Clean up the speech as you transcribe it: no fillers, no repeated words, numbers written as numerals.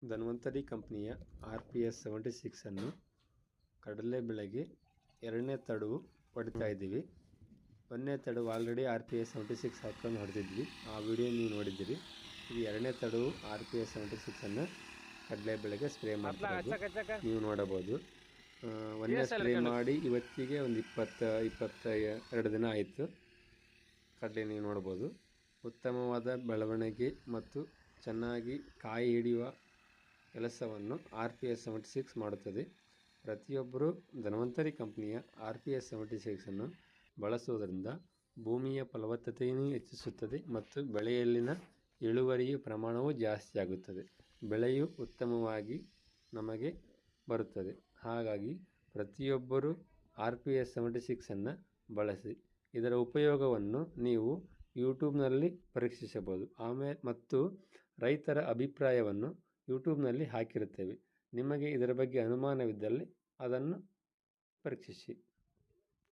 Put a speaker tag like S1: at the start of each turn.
S1: ಧನ್ವಂತರಿ ಕಂಪನಿಯ RPS 76 ಅನ್ನು ಕಡಲೆ ಬೆಳೆಗೆ ಎರಡನೇ ತಡವು ಹೊಡಿತಾ ಇದ್ದೀವಿ. ಒಂದನೇ ತಡವು ಆಲ್ರೆಡಿ RPS 76 ಹಾಕೊಂಡು ಹೊಡೆದಿದ್ವಿ, ಆ ವಿಡಿಯೋ ನೀವು ನೋಡಿದ್ದೀರಿ. ಇದು ಎರಡನೇ ತಡವು RPS 76 ಅನ್ನು ಕಡಲೆ ಬೆಳೆಗೆ ಸ್ಪ್ರೇ ಮಾಡ್ತಾ ನೀವು ನೋಡಬಹುದು. ಒಂದನೇ ಸ್ಪ್ರೇ ಮಾಡಿ ಇವತ್ತಿಗೆ ಒಂದು 22 ದಿನ ಆಯಿತು. ಕಡಲೆ ನೀವು ನೋಡ್ಬೋದು ಉತ್ತಮವಾದ ಬೆಳವಣಿಗೆ ಮತ್ತು ಚೆನ್ನಾಗಿ ಕಾಯಿ ಹಿಡಿಯುವ ಕೆಲಸವನ್ನು RPS 76 ಮಾಡುತ್ತದೆ. ಪ್ರತಿಯೊಬ್ಬರೂ ಧನ್ವಂತರಿ ಕಂಪನಿಯ RPS 76 ಅನ್ನು ಬಳಸುವುದರಿಂದ ಭೂಮಿಯ ಫಲವತ್ತತೆಯನ್ನು ಹೆಚ್ಚಿಸುತ್ತದೆ ಮತ್ತು ಬೆಳೆಯಲ್ಲಿನ ಇಳುವರಿಯ ಪ್ರಮಾಣವು ಜಾಸ್ತಿ ಆಗುತ್ತದೆ. ಬೆಳೆಯು ಉತ್ತಮವಾಗಿ ನಮಗೆ ಬರುತ್ತದೆ. ಹಾಗಾಗಿ ಪ್ರತಿಯೊಬ್ಬರೂ RPS 76 ಅನ್ನು ಬಳಸಿ. ಇದರ ಉಪಯೋಗವನ್ನು ನೀವು ಯೂಟ್ಯೂಬ್ನಲ್ಲಿ ಪರೀಕ್ಷಿಸಬಹುದು. ಮತ್ತು ರೈತರ ಅಭಿಪ್ರಾಯವನ್ನು ಯೂಟ್ಯೂಬ್ನಲ್ಲಿ ಹಾಕಿರುತ್ತೇವೆ. ನಿಮಗೆ ಇದರ ಬಗ್ಗೆ ಅನುಮಾನವಿದ್ದಲ್ಲಿ ಅದನ್ನು ಪರೀಕ್ಷಿಸಿ.